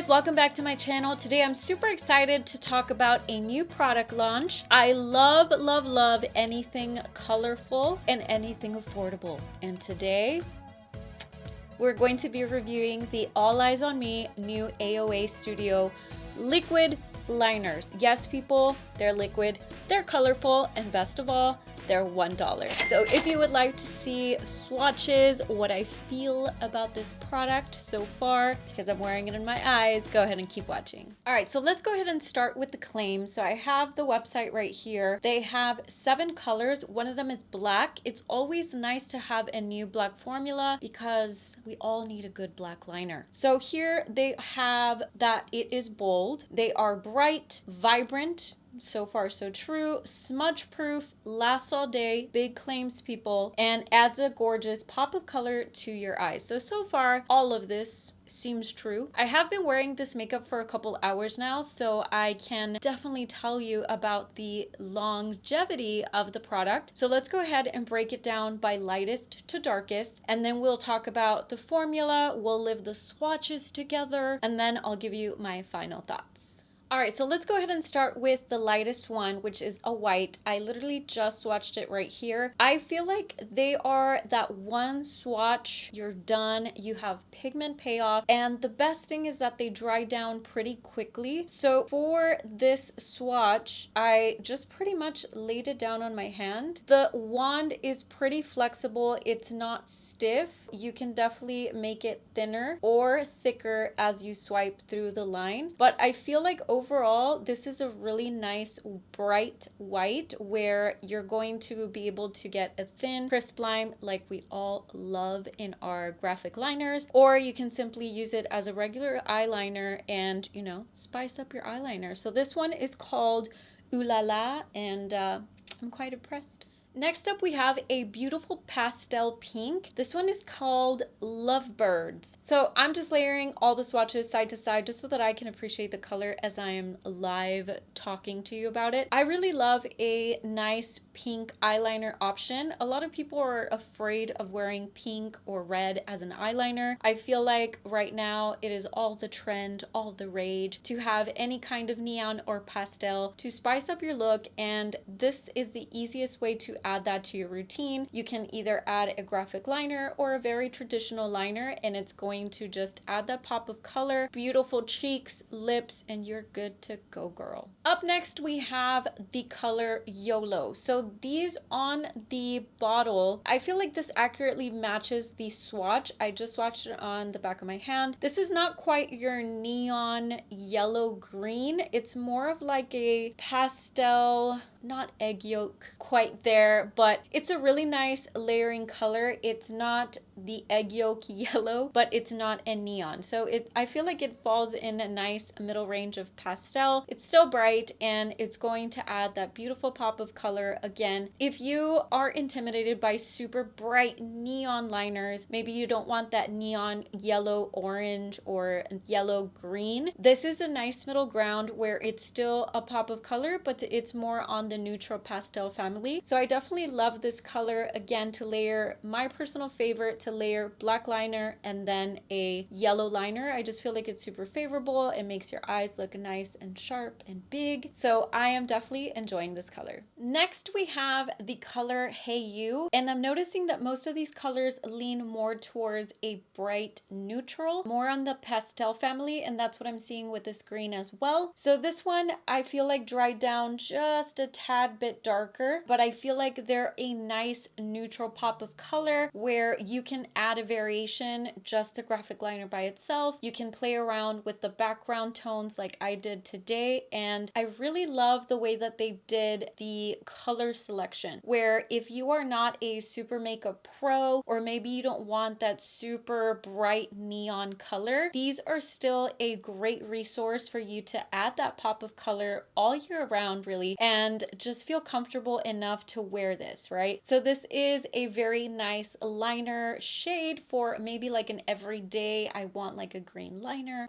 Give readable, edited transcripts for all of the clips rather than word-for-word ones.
guys, welcome back to my channel. Today I'm super excited to talk about a new product launch. I love anything colorful and anything affordable. And today we're going to be reviewing the All Eyes on Me new AOA Studio liquid liners. Yes, people, they're liquid, they're colorful, and best of all, they're $1. So if you would like to see swatches, what I feel about this product so far, because I'm wearing it in my eyes, go ahead and keep watching. All right, so let's go ahead and start with the claim. So I have the website right here. They have 7 colors. One of them is black. It's always nice to have a new black formula because we all need a good black liner. So here they have that it is bold. They are bright, vibrant, so far so true, smudge proof, lasts all day, big claims, people, and adds a gorgeous pop of color to your eyes. So far all of this seems true. I have been wearing this makeup for a couple hours now, so I can definitely tell you about the longevity of the product. So let's go ahead and break it down by lightest to darkest, and then we'll talk about the formula, we'll live the swatches together, and then I'll give you my final thoughts. All right, so let's go ahead and start with the lightest one, which is a white. I literally just swatched it right here. I feel like they are that one swatch, you're done, you have pigment payoff, and the best thing is that they dry down pretty quickly. So for this swatch, I just pretty much laid it down on my hand. The wand is pretty flexible. It's not stiff. You can definitely make it thinner or thicker as you swipe through the line, but I feel like overall, this is a really nice bright white where you're going to be able to get a thin, crisp line like we all love in our graphic liners, or you can simply use it as a regular eyeliner and, you know, spice up your eyeliner. So this one is called Ooh La La, and I'm quite impressed. Next up, we have a beautiful pastel pink. This one is called Lovebirds. So I'm just layering all the swatches side to side just so that I can appreciate the color as I am live talking to you about it. I really love a nice pink eyeliner option. A lot of people are afraid of wearing pink or red as an eyeliner. I feel like right now it is all the trend, all the rage to have any kind of neon or pastel to spice up your look, and this is the easiest way to add that to your routine. You can either add a graphic liner or a very traditional liner, and it's going to just add that pop of color, beautiful cheeks, lips, and you're good to go, girl. Up next, we have the color Yolo. So these on the bottle, I feel like this accurately matches the swatch. I just swatched it on the back of my hand. This is not quite your neon yellow green. It's more of like a pastel, not egg yolk quite there, but it's a really nice layering color. It's not the egg yolk yellow, but it's not a neon. So I feel like it falls in a nice middle range of pastel. It's still bright and it's going to add that beautiful pop of color. Again, if you are intimidated by super bright neon liners, maybe you don't want that neon yellow orange or yellow green, this is a nice middle ground where it's still a pop of color, but it's more on the neutral pastel family. So I definitely love this color. Again, to layer my personal favorite, to layer black liner and then a yellow liner. I just feel like it's super favorable. It makes your eyes look nice and sharp and big. So I am definitely enjoying this color. Next, we have the color Hey You, and I'm noticing that most of these colors lean more towards a bright neutral, more on the pastel family, and that's what I'm seeing with this green as well. So this one I feel like dried down just a tad bit darker, but I feel like they're a nice neutral pop of color where you can add a variation, just the graphic liner by itself. You can play around with the background tones like I did today, and I really love the way that they did the color selection, where if you are not a super makeup pro, or maybe you don't want that super bright neon color, these are still a great resource for you to add that pop of color all year round, really, and just feel comfortable enough to wear this, right? So this is a very nice liner shade for maybe like an everyday, I want like a green liner,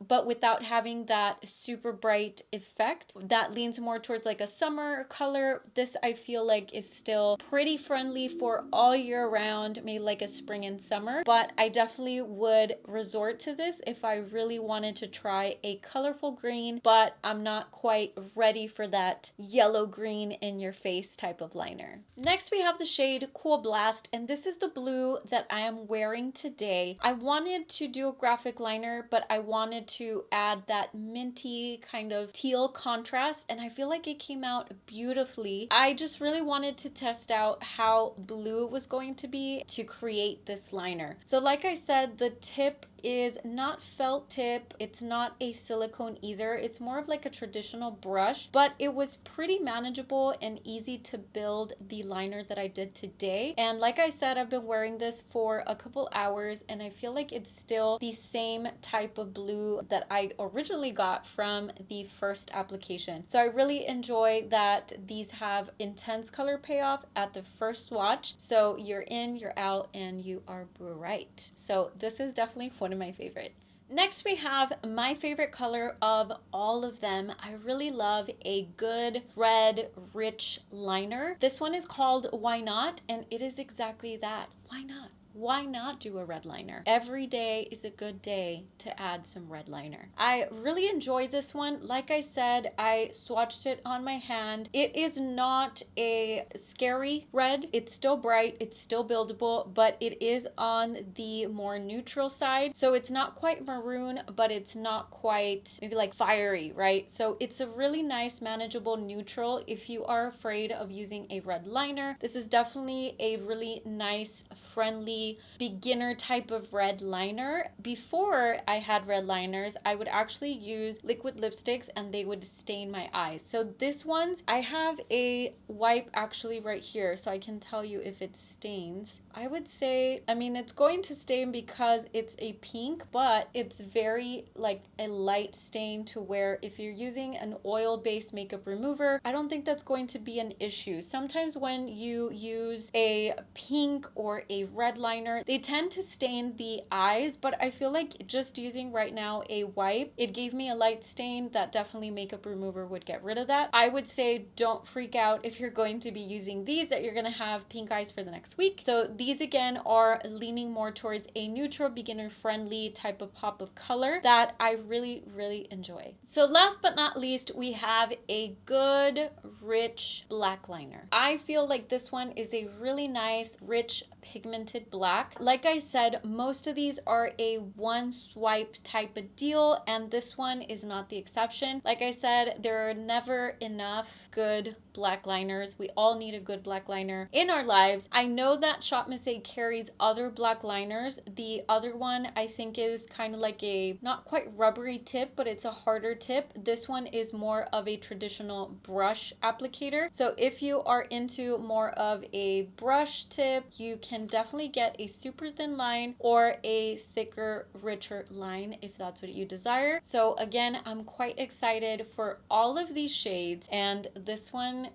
but without having that super bright effect that leans more towards like a summer color. This I feel like is still pretty friendly for all year round, maybe like a spring and summer, but I definitely would resort to this if I really wanted to try a colorful green, but I'm not quite ready for that yellow green in your face type of liner. Next we have the shade Cool Blast, and this is the blue that I am wearing today. I wanted to do a graphic liner, but I wanted to add that minty kind of teal contrast, and I feel like it came out beautifully. I just really wanted to test out how blue it was going to be to create this liner. So like I said, the tip is not felt tip, it's not a silicone either, it's more of like a traditional brush, but it was pretty manageable and easy to build the liner that I did today. And like I said, I've been wearing this for a couple hours and I feel like it's still the same type of blue that I originally got from the first application. So I really enjoy that these have intense color payoff at the first swatch, so you're in, you're out, and you are bright. So this is definitely one of my favorites. Next we have my favorite color of all of them. I really love a good red rich liner. This one is called Why Not, and it is exactly that. Why not? Why not do a red liner? Every day is a good day to add some red liner. I really enjoy this one. Like I said, I swatched it on my hand. It is not a scary red. It's still bright, it's still buildable, but it is on the more neutral side. So it's not quite maroon, but it's not quite maybe like fiery, right? So it's a really nice manageable neutral if you are afraid of using a red liner. This is definitely a really nice, friendly, beginner type of red liner. Before I had red liners, I would actually use liquid lipsticks and they would stain my eyes. So this one's, I have a wipe actually right here so I can tell you if it stains. I would say, I mean, it's going to stain because it's a pink, but it's very like a light stain to where if you're using an oil-based makeup remover, I don't think that's going to be an issue. Sometimes when you use a pink or a red liner, they tend to stain the eyes, but I feel like just using right now a wipe, it gave me a light stain that definitely makeup remover would get rid of that. I would say don't freak out if you're going to be using these, that you're going to have pink eyes for the next week. So these again are leaning more towards a neutral, beginner friendly type of pop of color that I really, really enjoy. So last but not least, we have a good rich black liner. I feel like this one is a really nice, rich, pigmented black. Like I said, most of these are a one swipe type of deal, and this one is not the exception. Like I said, there are never enough good black liners. We all need a good black liner in our lives. I know that ShopMissA carries other black liners. The other one I think is kind of like a not quite rubbery tip, but it's a harder tip. This one is more of a traditional brush applicator. So if you are into more of a brush tip, you can definitely get a super thin line or a thicker, richer line if that's what you desire. So again, I'm quite excited for all of these shades, and this one,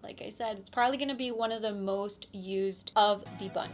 like I said, it's probably going to be one of the most used of the bunch.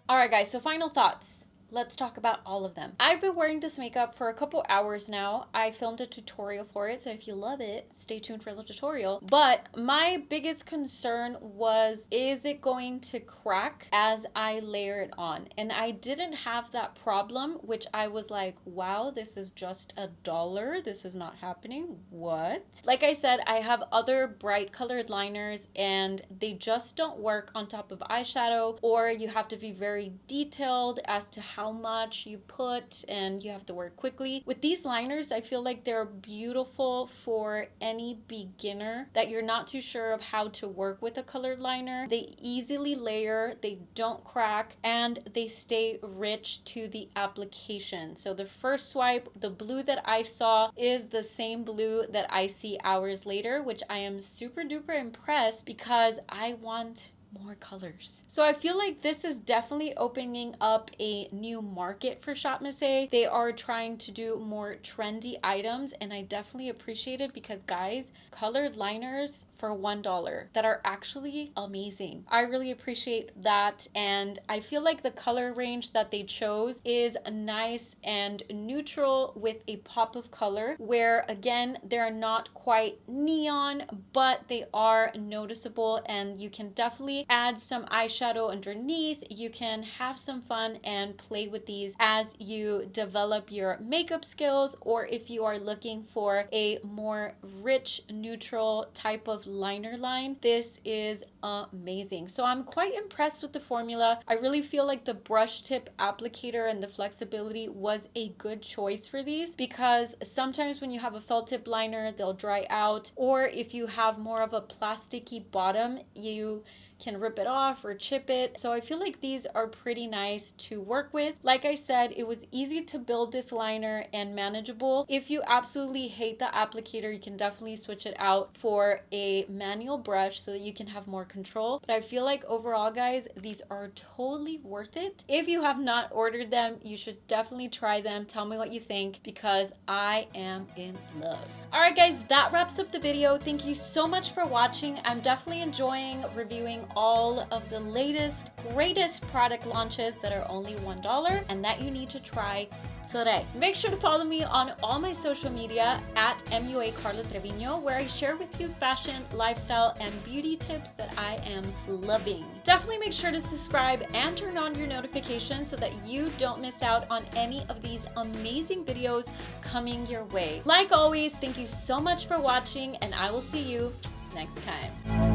All right, guys, so final thoughts. Let's talk about all of them. I've been wearing this makeup for a couple hours now. I filmed a tutorial for it, so if you love it, stay tuned for the tutorial. But my biggest concern was, is it going to crack as I layer it on? And I didn't have that problem, which I was like, wow, this is just $1. This is not happening. What? Like I said, I have other bright colored liners and they just don't work on top of eyeshadow, or you have to be very detailed as to how much you put and you have to work quickly. With these liners, I feel like they're beautiful for any beginner that you're not too sure of how to work with a colored liner. They easily layer, they don't crack, and they stay rich to the application. So the first swipe, the blue that I saw is the same blue that I see hours later, which I am super duper impressed because I want more colors. So I feel like this is definitely opening up a new market for ShopMissA. They are trying to do more trendy items, and I definitely appreciate it because, guys, colored liners for $1 that are actually amazing. I really appreciate that, and I feel like the color range that they chose is nice and neutral with a pop of color, where again, they're not quite neon, but they are noticeable, and you can definitely add some eyeshadow underneath. You can have some fun and play with these as you develop your makeup skills, or if you are looking for a more rich neutral type of liner line, this is amazing. So I'm quite impressed with the formula. I really feel like the brush tip applicator and the flexibility was a good choice for these, because sometimes when you have a felt tip liner, they'll dry out, or if you have more of a plasticky bottom, you can rip it off or chip it. So I feel like these are pretty nice to work with. Like I said, it was easy to build this liner and manageable. If you absolutely hate the applicator, you can definitely switch it out for a manual brush so that you can have more control. But I feel like overall, guys, these are totally worth it. If you have not ordered them, you should definitely try them. Tell me what you think, because I am in love. All right, guys, that wraps up the video. Thank you so much for watching. I'm definitely enjoying reviewing all of the latest, greatest product launches that are only $1 and that you need to try today. Make sure to follow me on all my social media at MUA Carla Trevino, where I share with you fashion, lifestyle, and beauty tips that I am loving. Definitely make sure to subscribe and turn on your notifications so that you don't miss out on any of these amazing videos coming your way. Like always, thank you so much for watching, and I will see you next time.